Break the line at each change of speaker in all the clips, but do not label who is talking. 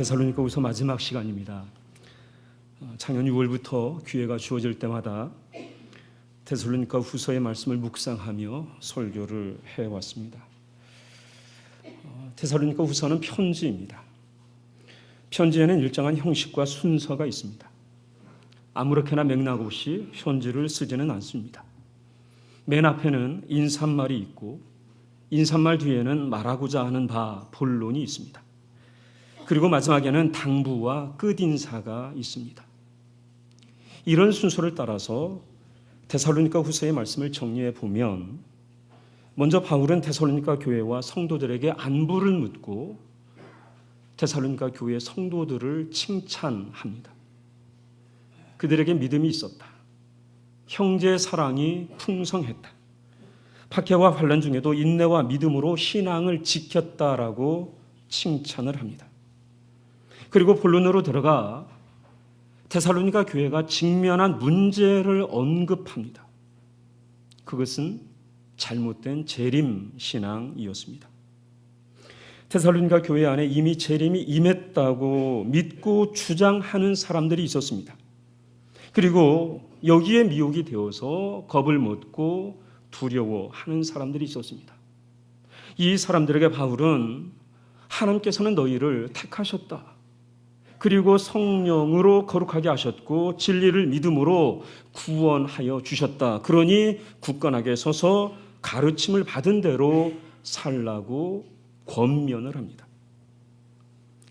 데살로니가후서 마지막 시간입니다. 작년 6월부터 기회가 주어질 때마다 데살로니가후서의 말씀을 묵상하며 설교를 해왔습니다. 데살로니가후서는 편지입니다. 편지에는 일정한 형식과 순서가 있습니다. 아무렇게나 맥락 없이 편지를 쓰지는 않습니다. 맨 앞에는 인사말이 있고 인사말 뒤에는 말하고자 하는 바 본론이 있습니다. 그리고 마지막에는 당부와 끝인사가 있습니다. 이런 순서를 따라서 데살로니가 후서의 말씀을 정리해 보면 먼저 바울은 데살로니가 교회와 성도들에게 안부를 묻고 데살로니가 교회 성도들을 칭찬합니다. 그들에게 믿음이 있었다. 형제 사랑이 풍성했다. 박해와 환난 중에도 인내와 믿음으로 신앙을 지켰다라고 칭찬을 합니다. 그리고 본론으로 들어가 데살로니가 교회가 직면한 문제를 언급합니다. 그것은 잘못된 재림 신앙이었습니다. 데살로니가 교회 안에 이미 재림이 임했다고 믿고 주장하는 사람들이 있었습니다. 그리고 여기에 미혹이 되어서 겁을 먹고 두려워하는 사람들이 있었습니다. 이 사람들에게 바울은 하나님께서는 너희를 택하셨다. 그리고 성령으로 거룩하게 하셨고 진리를 믿음으로 구원하여 주셨다. 그러니 굳건하게 서서 가르침을 받은 대로 살라고 권면을 합니다.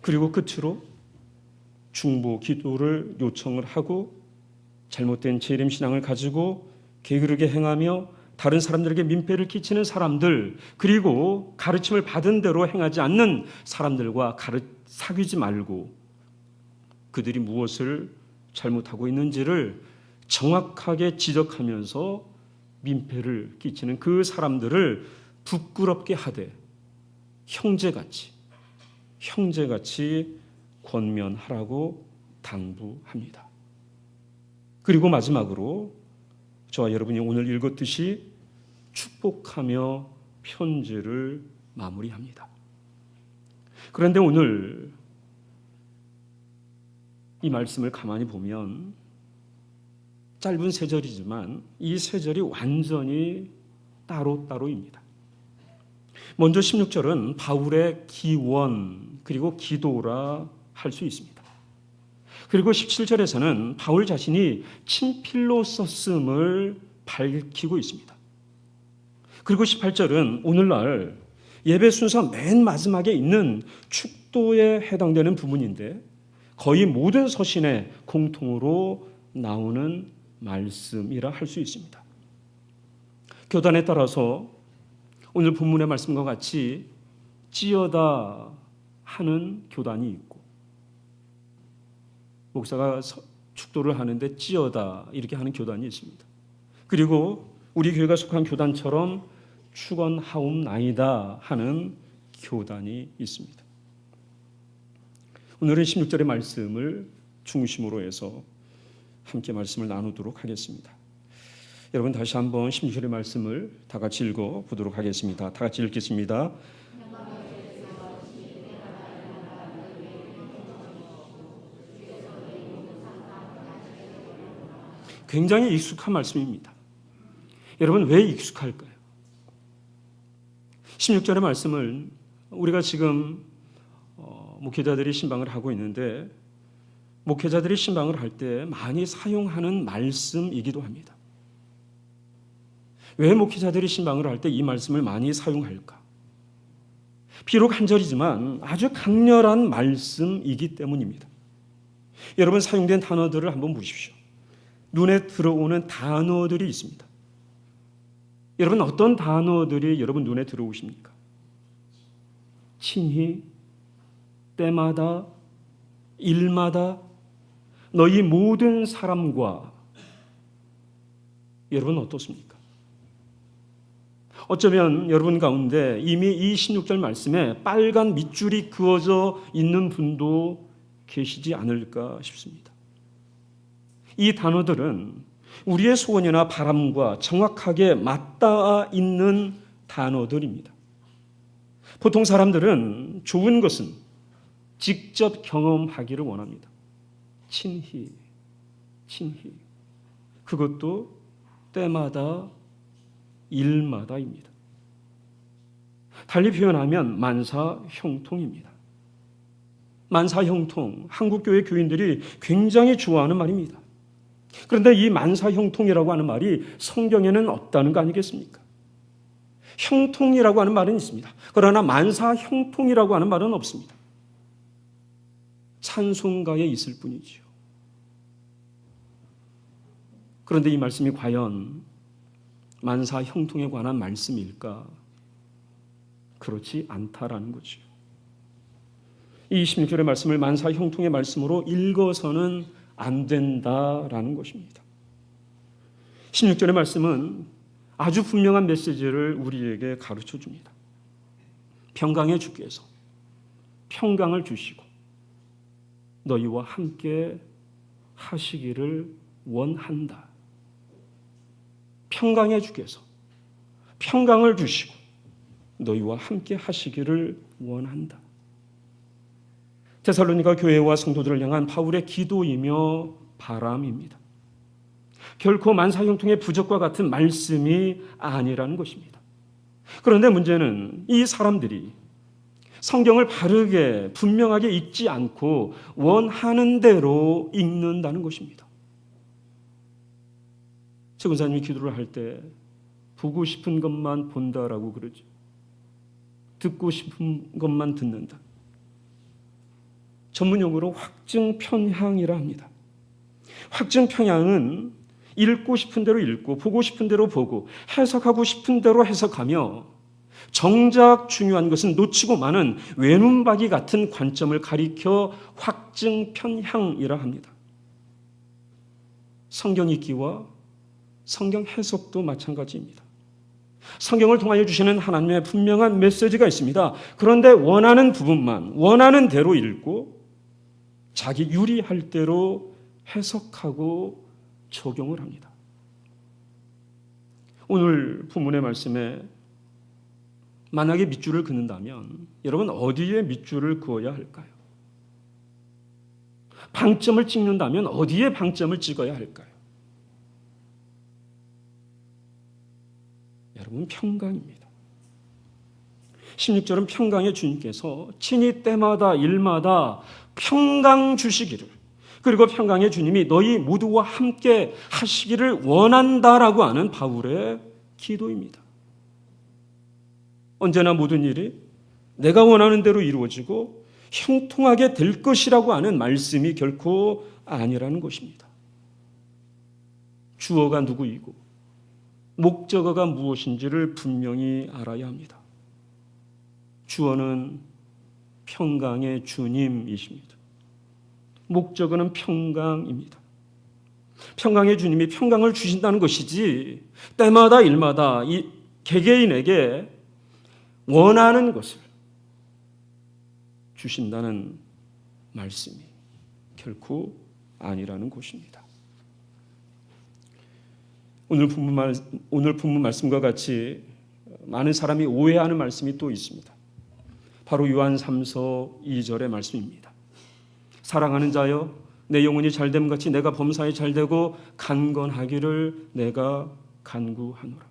그리고 끝으로 중보 기도를 요청을 하고 잘못된 재림신앙을 가지고 게으르게 행하며 다른 사람들에게 민폐를 끼치는 사람들, 그리고 가르침을 받은 대로 행하지 않는 사람들과 사귀지 말고 그들이 무엇을 잘못하고 있는지를 정확하게 지적하면서 민폐를 끼치는 그 사람들을 부끄럽게 하되 형제같이 권면하라고 당부합니다. 그리고 마지막으로 저와 여러분이 오늘 읽었듯이 축복하며 편지를 마무리합니다. 그런데 오늘 이 말씀을 가만히 보면 짧은 세 절이지만 이 세 절이 완전히 따로따로입니다. 먼저 16절은 바울의 기원 그리고 기도라 할 수 있습니다. 그리고 17절에서는 바울 자신이 친필로 썼음을 밝히고 있습니다. 그리고 18절은 오늘날 예배 순서 맨 마지막에 있는 축도에 해당되는 부분인데 거의 모든 서신에 공통으로 나오는 말씀이라 할 수 있습니다. 교단에 따라서 오늘 본문의 말씀과 같이 찌어다 하는 교단이 있고 목사가 축도를 하는데 찌어다 이렇게 하는 교단이 있습니다. 그리고 우리 교회가 속한 교단처럼 축원하옵나이다 하는 교단이 있습니다. 오늘은 16절의 말씀을 중심으로 해서 함께 말씀을 나누도록 하겠습니다. 여러분 다시 한번 16절의 말씀을 다 같이 읽어보도록 하겠습니다. 다 같이 읽겠습니다. 굉장히 익숙한 말씀입니다. 여러분 왜 익숙할까요? 16절의 말씀을 우리가 지금 목회자들이 신방을 하고 있는데 목회자들이 신방을 할 때 많이 사용하는 말씀이기도 합니다. 왜 목회자들이 신방을 할 때 이 말씀을 많이 사용할까? 비록 한 절이지만 아주 강렬한 말씀이기 때문입니다. 여러분 사용된 단어들을 한번 보십시오. 눈에 들어오는 단어들이 있습니다. 여러분 어떤 단어들이 여러분 눈에 들어오십니까? 친히, 때마다, 일마다, 너희 모든 사람과. 여러분 어떻습니까? 어쩌면 여러분 가운데 이미 이 16절 말씀에 빨간 밑줄이 그어져 있는 분도 계시지 않을까 싶습니다. 이 단어들은 우리의 소원이나 바람과 정확하게 맞닿아 있는 단어들입니다. 보통 사람들은 좋은 것은 직접 경험하기를 원합니다. 친히. 그것도 때마다 일마다입니다. 달리 표현하면 만사형통입니다. 만사형통, 한국교회 교인들이 굉장히 좋아하는 말입니다. 그런데 이 만사형통이라고 하는 말이 성경에는 없다는 거 아니겠습니까? 형통이라고 하는 말은 있습니다. 그러나 만사형통이라고 하는 말은 없습니다. 찬송가에 있을 뿐이지요. 그런데 이 말씀이 과연 만사형통에 관한 말씀일까? 그렇지 않다라는 거죠. 이 26절의 말씀을 만사형통의 말씀으로 읽어서는 안 된다라는 것입니다. 16절의 말씀은 아주 분명한 메시지를 우리에게 가르쳐 줍니다. 평강의 주께서 평강을 주시고 너희와 함께 하시기를 원한다. 평강의 주께서 평강을 주시고 너희와 함께 하시기를 원한다. 데살로니가 교회와 성도들을 향한 바울의 기도이며 바람입니다. 결코 만사형통의 부적과 같은 말씀이 아니라는 것입니다. 그런데 문제는 이 사람들이 성경을 바르게 분명하게 읽지 않고 원하는 대로 읽는다는 것입니다. 최근사님이 기도를 할 때 보고 싶은 것만 본다라고 그러죠. 듣고 싶은 것만 듣는다. 전문용어로 확증편향이라 합니다. 확증편향은 읽고 싶은 대로 읽고 보고 싶은 대로 보고 해석하고 싶은 대로 해석하며 정작 중요한 것은 놓치고 마는 외눈박이 같은 관점을 가리켜 확증편향이라 합니다. 성경 읽기와 성경 해석도 마찬가지입니다. 성경을 통하여 주시는 하나님의 분명한 메시지가 있습니다. 그런데 원하는 부분만 원하는 대로 읽고 자기 유리할 대로 해석하고 적용을 합니다. 오늘 본문의 말씀에 만약에 밑줄을 긋는다면 여러분 어디에 밑줄을 그어야 할까요? 방점을 찍는다면 어디에 방점을 찍어야 할까요? 여러분 평강입니다. 16절은 평강의 주님께서 친히 때마다 일마다 평강 주시기를 그리고 평강의 주님이 너희 모두와 함께 하시기를 원한다라고 하는 바울의 기도입니다. 언제나 모든 일이 내가 원하는 대로 이루어지고 형통하게 될 것이라고 하는 말씀이 결코 아니라는 것입니다. 주어가 누구이고 목적어가 무엇인지를 분명히 알아야 합니다. 주어는 평강의 주님이십니다. 목적어는 평강입니다. 평강의 주님이 평강을 주신다는 것이지 때마다 일마다 이 개개인에게 원하는 것을 주신다는 말씀이 결코 아니라는 것입니다. 오늘 본문 말씀과 같이 많은 사람이 오해하는 말씀이 또 있습니다. 바로 요한 3서 2절의 말씀입니다. 사랑하는 자여 내 영혼이 잘됨 같이 내가 범사에 잘되고 강건하기를 내가 간구하노라.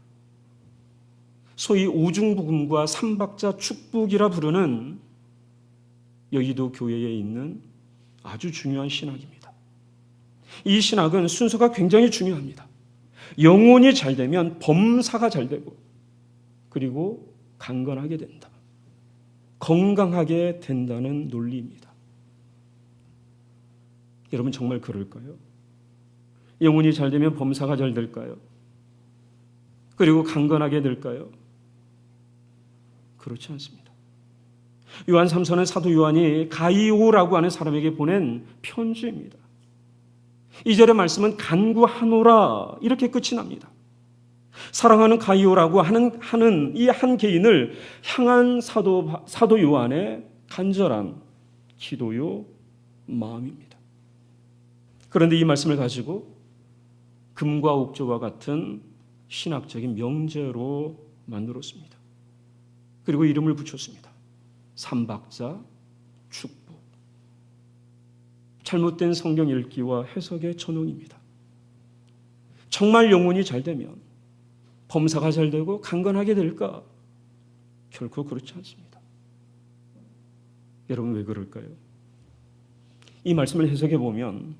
소위 오중복음과 삼박자 축복이라 부르는 여의도 교회에 있는 아주 중요한 신학입니다. 이 신학은 순서가 굉장히 중요합니다. 영혼이 잘되면 범사가 잘되고 그리고 강건하게 된다. 건강하게 된다는 논리입니다. 여러분 정말 그럴까요? 영혼이 잘되면 범사가 잘될까요? 그리고 강건하게 될까요? 그렇지 않습니다. 요한 3서는 사도 요한이 가이오라고 하는 사람에게 보낸 편지입니다. 2절의 말씀은 간구하노라 이렇게 끝이 납니다. 사랑하는 가이오라고 하는 이 한 개인을 향한 사도 요한의 간절한 기도요 마음입니다. 그런데 이 말씀을 가지고 금과 옥조와 같은 신학적인 명제로 만들었습니다. 그리고 이름을 붙였습니다. 삼박자 축복. 잘못된 성경 읽기와 해석의 전형입니다. 정말 영혼이 잘 되면 범사가 잘 되고 강건하게 될까? 결코 그렇지 않습니다. 여러분 왜 그럴까요? 이 말씀을 해석해 보면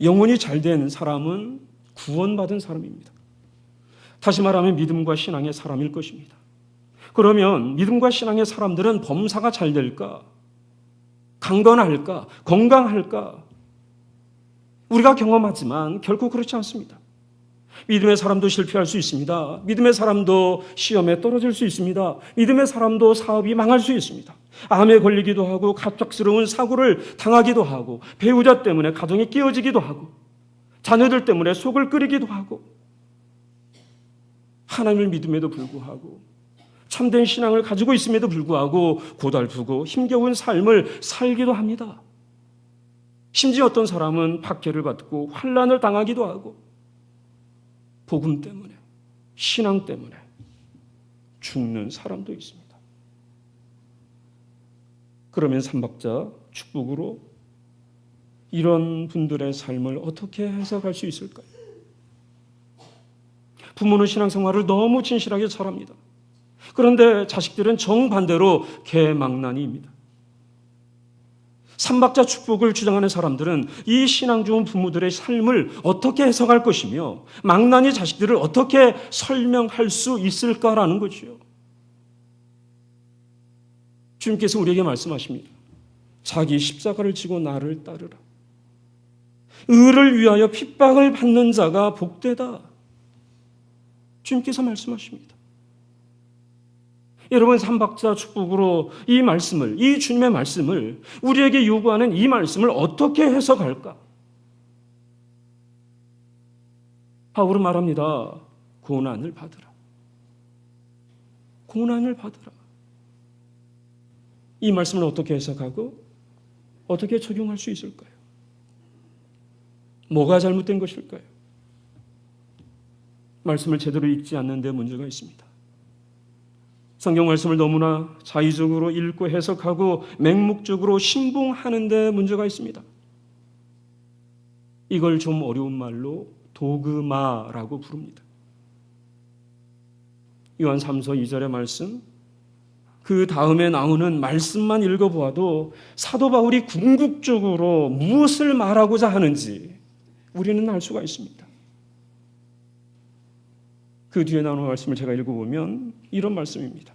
영혼이 잘 된 사람은 구원받은 사람입니다. 다시 말하면 믿음과 신앙의 사람일 것입니다. 그러면 믿음과 신앙의 사람들은 범사가 잘 될까? 강건할까? 건강할까? 우리가 경험하지만 결코 그렇지 않습니다. 믿음의 사람도 실패할 수 있습니다. 믿음의 사람도 시험에 떨어질 수 있습니다. 믿음의 사람도 사업이 망할 수 있습니다. 암에 걸리기도 하고 갑작스러운 사고를 당하기도 하고 배우자 때문에 가정이 깨어지기도 하고 자녀들 때문에 속을 끓이기도 하고 하나님을 믿음에도 불구하고 참된 신앙을 가지고 있음에도 불구하고 고달프고 힘겨운 삶을 살기도 합니다. 심지어 어떤 사람은 박해를 받고 환난을 당하기도 하고 복음 때문에 신앙 때문에 죽는 사람도 있습니다. 그러면 삼박자 축복으로 이런 분들의 삶을 어떻게 해석할 수 있을까요? 부모는 신앙생활을 너무 진실하게 잘합니다. 그런데 자식들은 정반대로 개망난이입니다. 삼박자 축복을 주장하는 사람들은 이 신앙 좋은 부모들의 삶을 어떻게 해석할 것이며 망나니 자식들을 어떻게 설명할 수 있을까라는 거죠. 주님께서 우리에게 말씀하십니다. 자기 십자가를 지고 나를 따르라. 의를 위하여 핍박을 받는 자가 복되다. 주님께서 말씀하십니다. 여러분 삼박자 축복으로 이 말씀을, 이 주님의 말씀을, 우리에게 요구하는 이 말씀을 어떻게 해석할까? 바울은 말합니다. 고난을 받으라. 고난을 받으라. 이 말씀을 어떻게 해석하고 어떻게 적용할 수 있을까요? 뭐가 잘못된 것일까요? 말씀을 제대로 읽지 않는 데 문제가 있습니다. 성경 말씀을 너무나 자의적으로 읽고 해석하고 맹목적으로 신봉하는 데 문제가 있습니다. 이걸 좀 어려운 말로 도그마라고 부릅니다. 요한 3서 2절의 말씀, 그 다음에 나오는 말씀만 읽어보아도 사도 바울이 궁극적으로 무엇을 말하고자 하는지 우리는 알 수가 있습니다. 그 뒤에 나오는 말씀을 제가 읽어보면 이런 말씀입니다.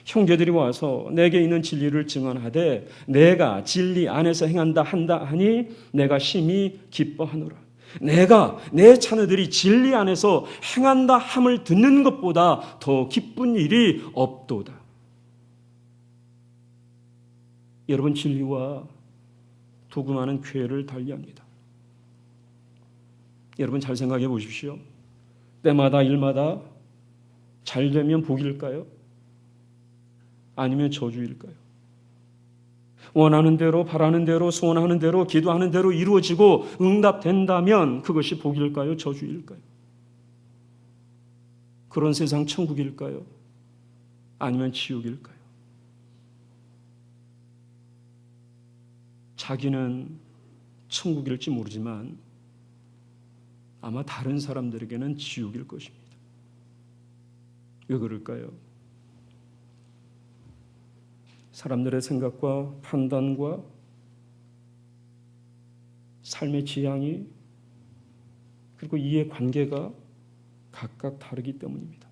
형제들이 와서 내게 있는 진리를 증언하되 내가 진리 안에서 행한다 한다 하니 내가 심히 기뻐하노라. 내가 내 자녀들이 진리 안에서 행한다 함을 듣는 것보다 더 기쁜 일이 없도다. 여러분 진리와 도금하는 궤를 달리합니다. 여러분 잘 생각해 보십시오. 때마다 일마다 잘 되면 복일까요? 아니면 저주일까요? 원하는 대로 바라는 대로 소원하는 대로 기도하는 대로 이루어지고 응답된다면 그것이 복일까요? 저주일까요? 그런 세상 천국일까요? 아니면 지옥일까요? 자기는 천국일지 모르지만 아마 다른 사람들에게는 지옥일 것입니다. 왜 그럴까요? 사람들의 생각과 판단과 삶의 지향이 그리고 이해관계가 각각 다르기 때문입니다.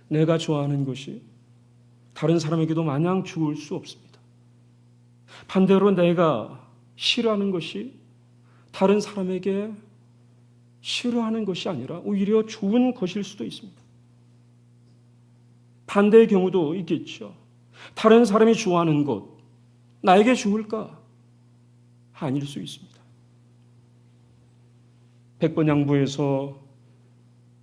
내가 좋아하는 것이 다른 사람에게도 마냥 좋을 수 없습니다. 반대로 내가 싫어하는 것이 다른 사람에게 싫어하는 것이 아니라 오히려 좋은 것일 수도 있습니다. 반대의 경우도 있겠죠. 다른 사람이 좋아하는 것, 나에게 좋을까? 아닐 수 있습니다. 백번양부에서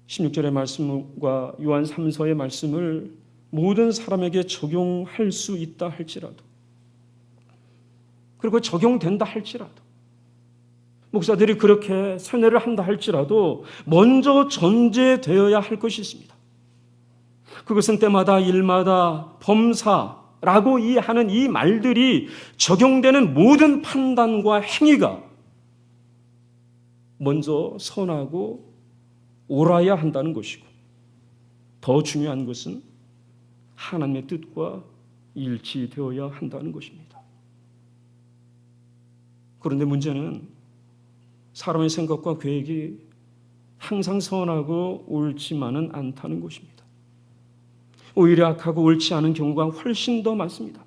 16절의 말씀과 요한 3서의 말씀을 모든 사람에게 적용할 수 있다 할지라도, 그리고 적용된다 할지라도, 목사들이 그렇게 세뇌를 한다 할지라도 먼저 전제되어야 할 것이 있습니다. 그것은 때마다 일마다 범사라고 라고 하는 이 말들이 적용되는 모든 판단과 행위가 먼저 선하고 옳아야 한다는 것이고, 더 중요한 것은 하나님의 뜻과 일치되어야 한다는 것입니다. 그런데 문제는 사람의 생각과 계획이 항상 선하고 옳지만은 않다는 것입니다. 오히려 악하고 옳지 않은 경우가 훨씬 더 많습니다.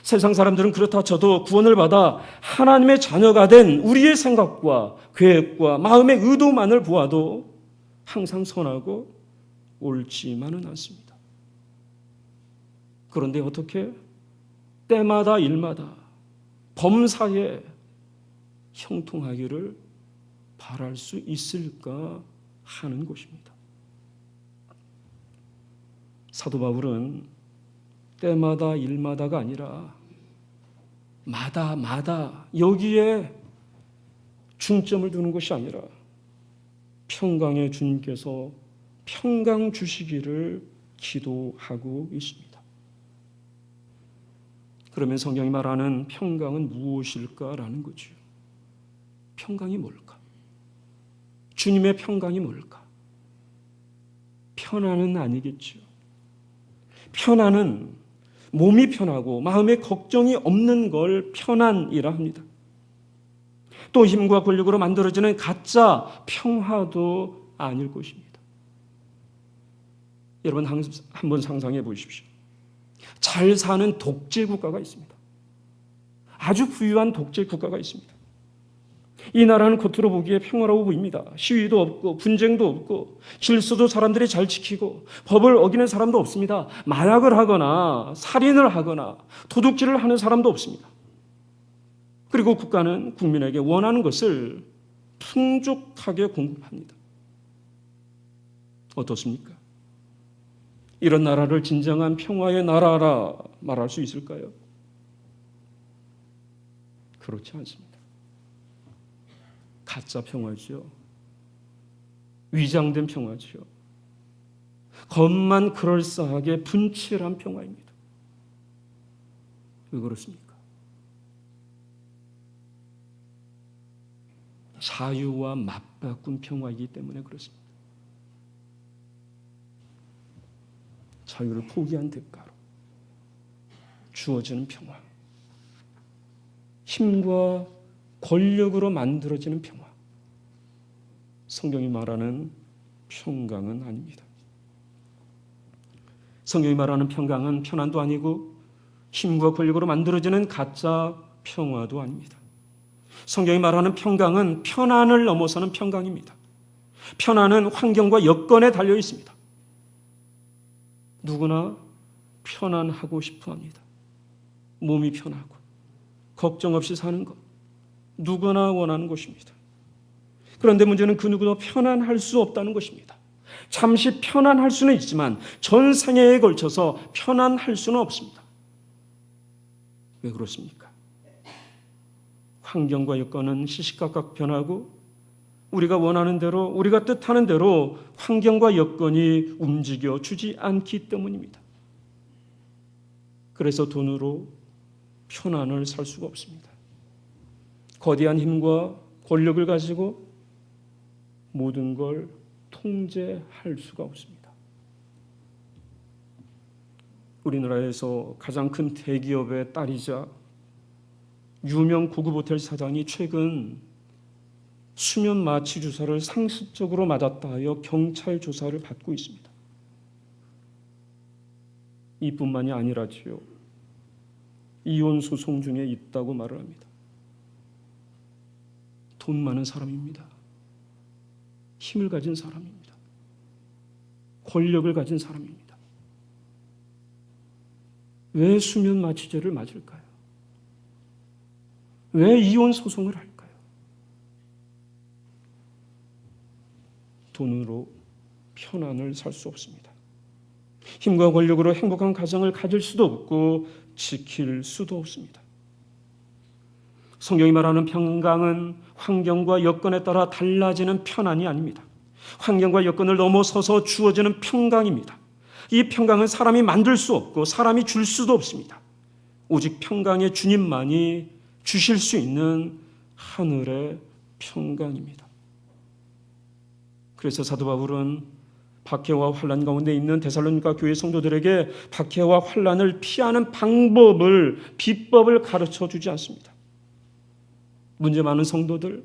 세상 사람들은 그렇다 쳐도 구원을 받아 하나님의 자녀가 된 우리의 생각과 계획과 마음의 의도만을 보아도 항상 선하고 옳지만은 않습니다. 그런데 어떻게 때마다 일마다 범사에 형통하기를 바랄 수 있을까 하는 것입니다. 사도 바울은 때마다 일마다가 아니라 마다 여기에 중점을 두는 것이 아니라 평강의 주님께서 평강 주시기를 기도하고 있습니다. 그러면 성경이 말하는 평강은 무엇일까라는 거죠. 평강이 뭘까? 주님의 평강이 뭘까? 편안은 아니겠죠. 편안은 몸이 편하고 마음에 걱정이 없는 걸 편안이라 합니다. 또 힘과 권력으로 만들어지는 가짜 평화도 아닐 것입니다. 여러분 한번 상상해 보십시오. 잘 사는 독재 국가가 있습니다. 아주 부유한 독재 국가가 있습니다. 이 나라는 겉으로 보기에 평화로워 보입니다. 시위도 없고 분쟁도 없고 질서도 사람들이 잘 지키고 법을 어기는 사람도 없습니다. 마약을 하거나 살인을 하거나 도둑질을 하는 사람도 없습니다. 그리고 국가는 국민에게 원하는 것을 풍족하게 공급합니다. 어떻습니까? 이런 나라를 진정한 평화의 나라라 말할 수 있을까요? 그렇지 않습니다. 가짜 평화죠. 위장된 평화죠. 겉만 그럴싸하게 분칠한 평화입니다. 왜 그렇습니까? 자유와 맞바꾼 평화이기 때문에 그렇습니다. 자유를 포기한 대가로 주어지는 평화, 힘과 권력으로 만들어지는 평화, 성경이 말하는 평강은 아닙니다. 성경이 말하는 평강은 편안도 아니고 힘과 권력으로 만들어지는 가짜 평화도 아닙니다. 성경이 말하는 평강은 편안을 넘어서는 평강입니다. 편안은 환경과 여건에 달려 있습니다. 누구나 편안하고 싶어 합니다. 몸이 편하고 걱정 없이 사는 것, 누구나 원하는 것입니다. 그런데 문제는 그 누구도 편안할 수 없다는 것입니다. 잠시 편안할 수는 있지만 전 생애에 걸쳐서 편안할 수는 없습니다. 왜 그렇습니까? 환경과 여건은 시시각각 변하고 우리가 원하는 대로, 우리가 뜻하는 대로 환경과 여건이 움직여 주지 않기 때문입니다. 그래서 돈으로 편안을 살 수가 없습니다. 거대한 힘과 권력을 가지고 모든 걸 통제할 수가 없습니다. 우리나라에서 가장 큰 대기업의 딸이자 유명 고급 호텔 사장이 최근 수면 마취 주사를 상습적으로 맞았다 하여 경찰 조사를 받고 있습니다. 이뿐만이 아니라지요. 이혼 소송 중에 있다고 말을 합니다. 돈 많은 사람입니다. 힘을 가진 사람입니다. 권력을 가진 사람입니다. 왜 수면 마취제를 맞을까요? 왜 이혼 소송을 할까요? 돈으로 편안을 살 수 없습니다. 힘과 권력으로 행복한 가정을 가질 수도 없고 지킬 수도 없습니다. 성경이 말하는 평강은 환경과 여건에 따라 달라지는 편안이 아닙니다. 환경과 여건을 넘어서서 주어지는 평강입니다. 이 평강은 사람이 만들 수 없고 사람이 줄 수도 없습니다. 오직 평강의 주님만이 주실 수 있는 하늘의 평강입니다. 그래서 사도 바울은 박해와 환난 가운데 있는 데살로니가 교회 성도들에게 박해와 환난을 피하는 방법을, 비법을 가르쳐 주지 않습니다. 문제 많은 성도들,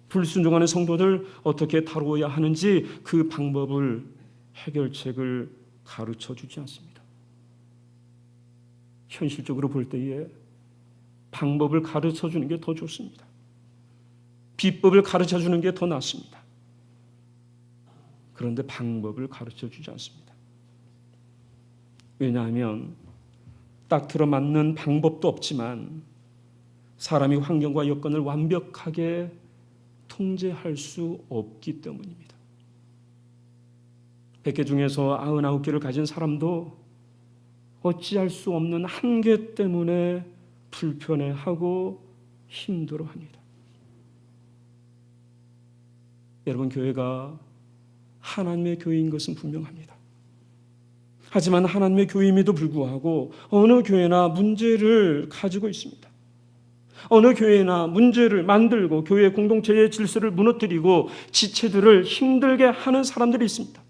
불순종하는 성도들 어떻게 다루어야 하는지 그 방법을, 해결책을 가르쳐 주지 않습니다. 현실적으로 볼 때에 방법을 가르쳐 주는 게 더 좋습니다. 비법을 가르쳐 주는 게 더 낫습니다. 그런데 방법을 가르쳐 주지 않습니다. 왜냐하면 딱 들어맞는 방법도 없지만 사람이 환경과 여건을 완벽하게 통제할 수 없기 때문입니다. 100개 중에서 99개를 가진 사람도 어찌할 수 없는 한계 때문에 불편해하고 힘들어합니다. 여러분, 교회가 하나님의 교회인 것은 분명합니다. 하지만 하나님의 교회임에도 불구하고 어느 교회나 문제를 가지고 있습니다. 어느 교회나 문제를 만들고 교회 공동체의 질서를 무너뜨리고 지체들을 힘들게 하는 사람들이 있습니다.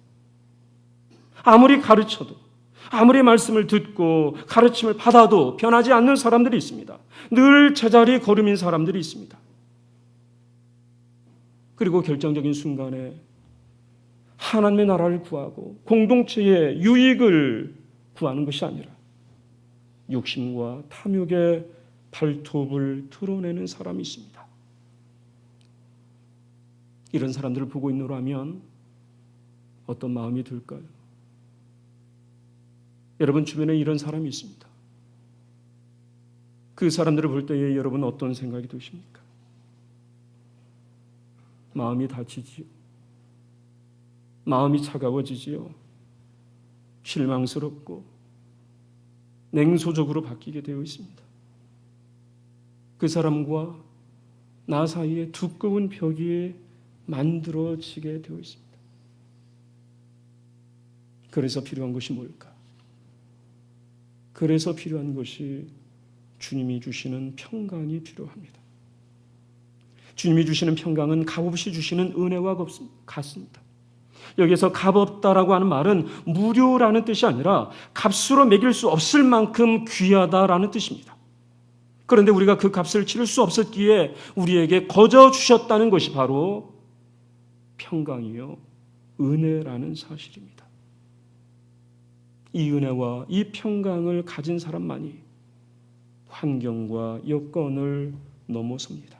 아무리 가르쳐도, 아무리 말씀을 듣고 가르침을 받아도 변하지 않는 사람들이 있습니다. 늘 제자리 걸음인 사람들이 있습니다. 그리고 결정적인 순간에 하나님의 나라를 구하고 공동체의 유익을 구하는 것이 아니라 욕심과 탐욕의 발톱을 드러내는 사람이 있습니다. 이런 사람들을 보고 있노라면 어떤 마음이 들까요? 여러분 주변에 이런 사람이 있습니다. 그 사람들을 볼 때에 여러분 어떤 생각이 드십니까? 마음이 다치지요. 마음이 차가워지지요. 실망스럽고 냉소적으로 바뀌게 되어 있습니다. 그 사람과 나 사이에 두꺼운 벽이 만들어지게 되어 있습니다. 그래서 필요한 것이 뭘까? 그래서 필요한 것이 주님이 주시는 평강이 필요합니다. 주님이 주시는 평강은 값없이 주시는 은혜와 같습니다. 여기서 값없다라고 하는 말은 무료라는 뜻이 아니라 값으로 매길 수 없을 만큼 귀하다라는 뜻입니다. 그런데 우리가 그 값을 치를 수 없었기에 우리에게 거저 주셨다는 것이 바로 평강이요, 은혜라는 사실입니다. 이 은혜와 이 평강을 가진 사람만이 환경과 여건을 넘어섭니다.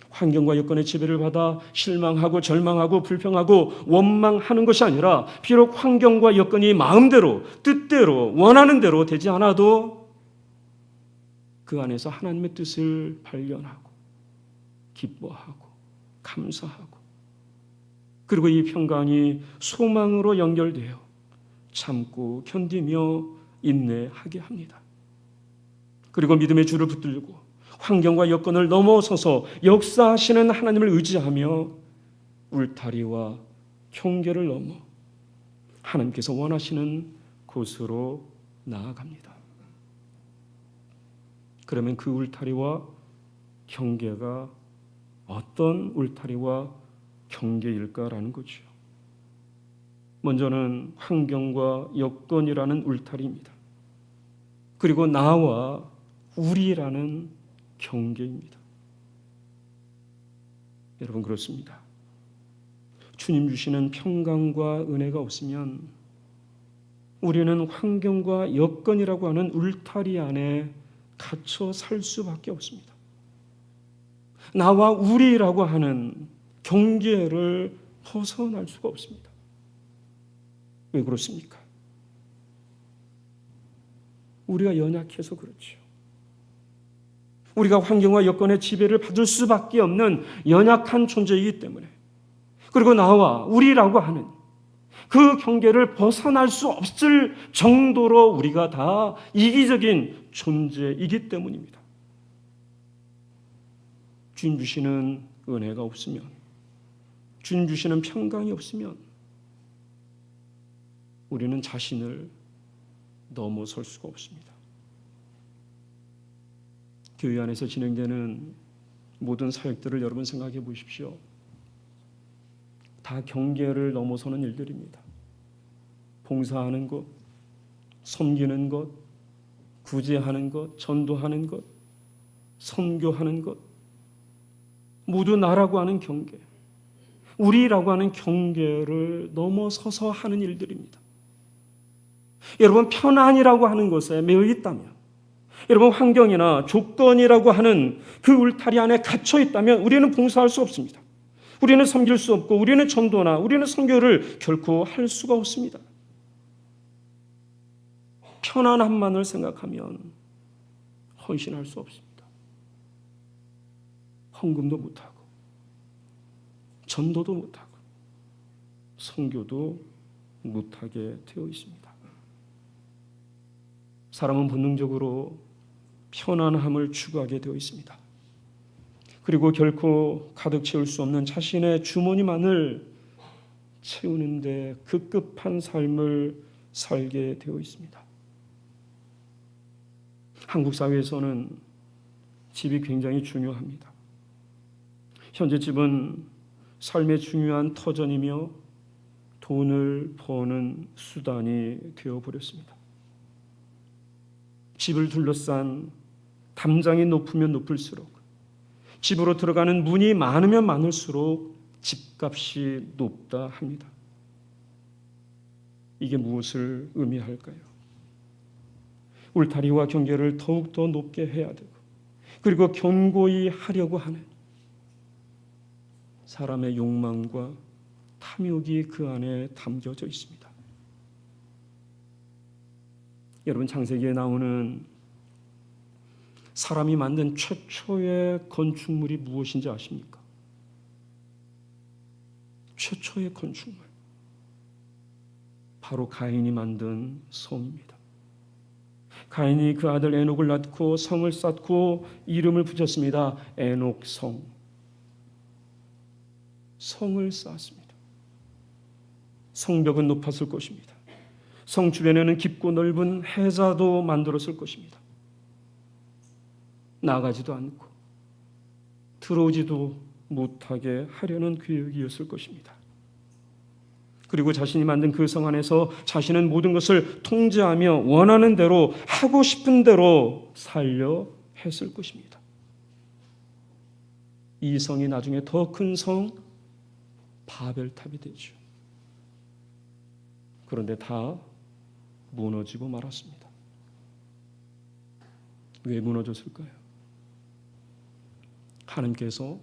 환경과 여건의 지배를 받아 실망하고 절망하고 불평하고 원망하는 것이 아니라 비록 환경과 여건이 마음대로, 뜻대로, 원하는 대로 되지 않아도 그 안에서 하나님의 뜻을 발견하고 기뻐하고 감사하고, 그리고 이 평강이 소망으로 연결되어 참고 견디며 인내하게 합니다. 그리고 믿음의 줄을 붙들고 환경과 여건을 넘어서서 역사하시는 하나님을 의지하며 울타리와 경계를 넘어 하나님께서 원하시는 곳으로 나아갑니다. 그러면 그 울타리와 경계가 어떤 울타리와 경계일까라는 거죠. 먼저는 환경과 여건이라는 울타리입니다. 그리고 나와 우리라는 경계입니다. 여러분, 그렇습니다. 주님 주시는 평강과 은혜가 없으면 우리는 환경과 여건이라고 하는 울타리 안에 갇혀 살 수밖에 없습니다. 나와 우리라고 하는 경계를 벗어날 수가 없습니다. 왜 그렇습니까? 우리가 연약해서 그렇죠. 우리가 환경과 여건의 지배를 받을 수밖에 없는 연약한 존재이기 때문에, 그리고 나와 우리라고 하는 그 경계를 벗어날 수 없을 정도로 우리가 다 이기적인 존재이기 때문입니다. 주님 주시는 은혜가 없으면, 주님 주시는 평강이 없으면 우리는 자신을 넘어설 수가 없습니다. 교회 안에서 진행되는 모든 사역들을 여러분 생각해 보십시오. 다 경계를 넘어서는 일들입니다. 봉사하는 것, 섬기는 것, 구제하는 것, 전도하는 것, 선교하는 것, 모두 나라고 하는 경계, 우리라고 하는 경계를 넘어서서 하는 일들입니다. 여러분, 편안이라고 하는 것에 매여 있다면, 여러분 환경이나 조건이라고 하는 그 울타리 안에 갇혀 있다면 우리는 봉사할 수 없습니다. 우리는 섬길 수 없고 우리는 전도나 우리는 선교를 결코 할 수가 없습니다. 편안함만을 생각하면 헌신할 수 없습니다. 헌금도 못하고 전도도 못하고 선교도 못하게 되어 있습니다. 사람은 본능적으로 편안함을 추구하게 되어 있습니다. 그리고 결코 가득 채울 수 없는 자신의 주머니만을 채우는데 급급한 삶을 살게 되어 있습니다. 한국 사회에서는 집이 굉장히 중요합니다. 현재 집은 삶의 중요한 터전이며 돈을 버는 수단이 되어버렸습니다. 집을 둘러싼 담장이 높으면 높을수록, 집으로 들어가는 문이 많으면 많을수록 집값이 높다 합니다. 이게 무엇을 의미할까요? 울타리와 경계를 더욱더 높게 해야 되고, 그리고 견고히 하려고 하는 사람의 욕망과 탐욕이 그 안에 담겨져 있습니다. 여러분, 창세기에 나오는 사람이 만든 최초의 건축물이 무엇인지 아십니까? 최초의 건축물, 바로 가인이 만든 성입니다. 가인이 그 아들 에녹을 낳고 성을 쌓고 이름을 붙였습니다. 에녹성. 성을 쌓았습니다. 성벽은 높았을 것입니다. 성 주변에는 깊고 넓은 해자도 만들었을 것입니다. 나가지도 않고 들어오지도 못하게 하려는 계획이었을 것입니다. 그리고 자신이 만든 그 성 안에서 자신은 모든 것을 통제하며 원하는 대로 하고 싶은 대로 살려 했을 것입니다. 이 성이 나중에 더 큰 성 바벨탑이 되죠. 그런데 다 무너지고 말았습니다. 왜 무너졌을까요? 하나님께서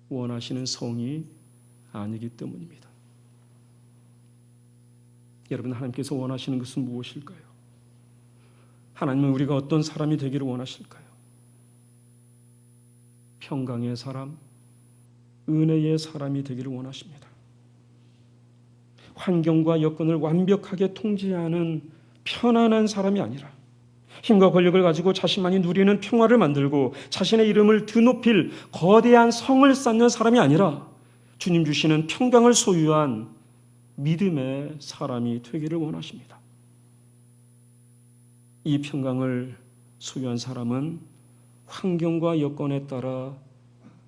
원하시는 성이 아니기 때문입니다. 여러분, 하나님께서 원하시는 것은 무엇일까요? 하나님은 우리가 어떤 사람이 되기를 원하실까요? 평강의 사람, 은혜의 사람이 되기를 원하십니다. 환경과 여건을 완벽하게 통제하는 편안한 사람이 아니라 힘과 권력을 가지고 자신만이 누리는 평화를 만들고 자신의 이름을 드높일 거대한 성을 쌓는 사람이 아니라 주님 주시는 평강을 소유한 믿음의 사람이 되기를 원하십니다. 이 평강을 소유한 사람은 환경과 여건에 따라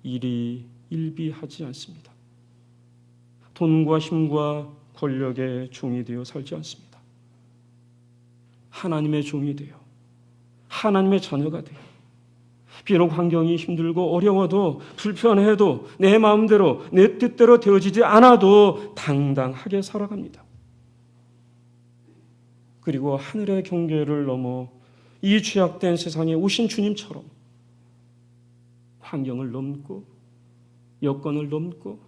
일희일비하지 않습니다. 돈과 힘과 권력의 종이 되어 살지 않습니다. 하나님의 종이 되어 하나님의 자녀가 되어 비록 환경이 힘들고 어려워도 불편해도 내 마음대로 내 뜻대로 되어지지 않아도 당당하게 살아갑니다. 그리고 하늘의 경계를 넘어 이 죄악된 세상에 오신 주님처럼 환경을 넘고 여건을 넘고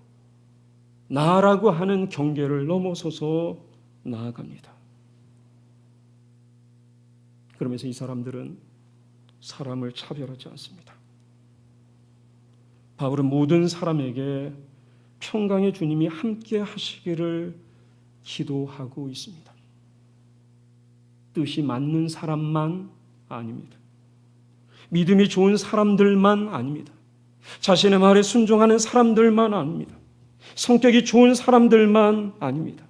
나라고 하는 경계를 넘어서서 나아갑니다. 그러면서 이 사람들은 사람을 차별하지 않습니다. 바울은 모든 사람에게 평강의 주님이 함께 하시기를 기도하고 있습니다. 뜻이 맞는 사람만 아닙니다. 믿음이 좋은 사람들만 아닙니다. 자신의 말에 순종하는 사람들만 아닙니다. 성격이 좋은 사람들만 아닙니다.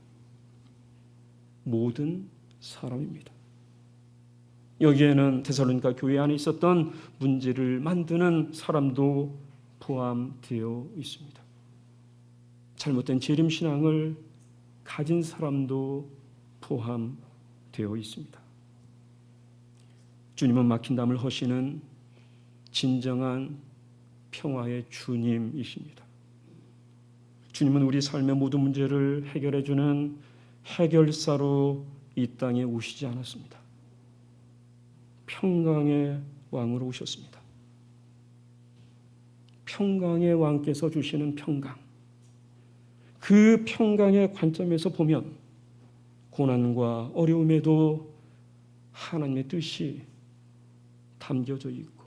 모든 사람입니다. 여기에는 데살로니가 교회 안에 있었던 문제를 만드는 사람도 포함되어 있습니다. 잘못된 재림신앙을 가진 사람도 포함되어 있습니다. 주님은 막힌 담을 허시는 진정한 평화의 주님이십니다. 주님은 우리 삶의 모든 문제를 해결해 주는 해결사로 이 땅에 오시지 않았습니다. 평강의 왕으로 오셨습니다. 평강의 왕께서 주시는 평강, 그 평강의 관점에서 보면 고난과 어려움에도 하나님의 뜻이 담겨져 있고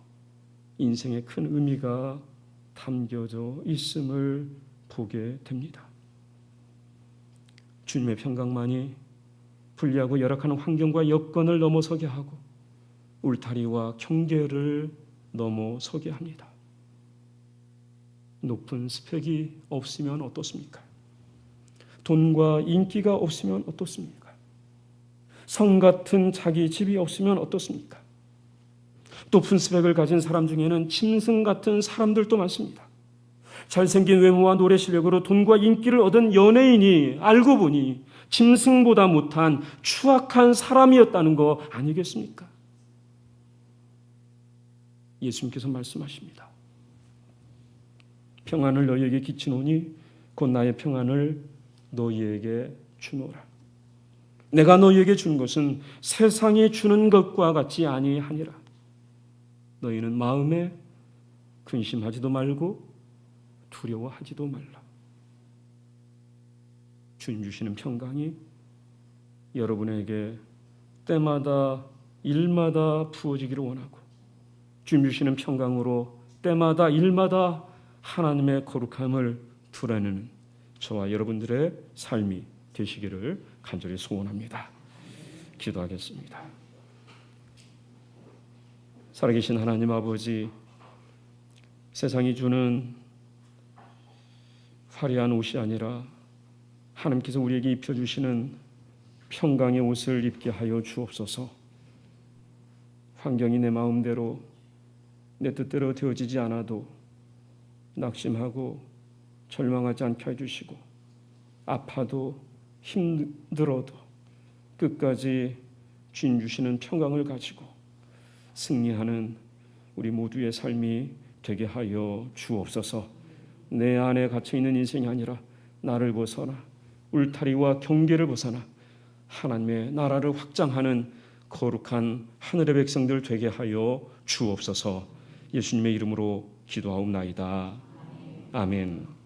인생의 큰 의미가 담겨져 있음을 보게 됩니다. 주님의 평강만이 불리하고 열악한 환경과 여건을 넘어서게 하고 울타리와 경계를 넘어서게 합니다. 높은 스펙이 없으면 어떻습니까? 돈과 인기가 없으면 어떻습니까? 성 같은 자기 집이 없으면 어떻습니까? 높은 스펙을 가진 사람 중에는 짐승 같은 사람들도 많습니다. 잘생긴 외모와 노래 실력으로 돈과 인기를 얻은 연예인이 알고 보니 짐승보다 못한 추악한 사람이었다는 거 아니겠습니까? 예수님께서 말씀하십니다. 평안을 너희에게 끼치노니 곧 나의 평안을 너희에게 주노라. 내가 너희에게 준 것은 세상이 주는 것과 같지 아니하니라. 너희는 마음에 근심하지도 말고 두려워하지도 말라. 주님 주시는 평강이 여러분에게 때마다 일마다 부어지기를 원하고 주님 주시는 평강으로 때마다 일마다 하나님의 거룩함을 드러내는 저와 여러분들의 삶이 되시기를 간절히 소원합니다. 기도하겠습니다. 살아계신 하나님 아버지, 세상이 주는 화려한 옷이 아니라 하나님께서 우리에게 입혀주시는 평강의 옷을 입게 하여 주옵소서. 환경이 내 마음대로 내 뜻대로 되어지지 않아도 낙심하고 절망하지 않게 해주시고 아파도 힘들어도 끝까지 주님 주시는 평강을 가지고 승리하는 우리 모두의 삶이 되게 하여 주옵소서. 내 안에 갇혀있는 인생이 아니라 나를 벗어나 울타리와 경계를 벗어나 하나님의 나라를 확장하는 거룩한 하늘의 백성들 되게 하여 주옵소서. 예수님의 이름으로 기도하옵나이다. 아멘.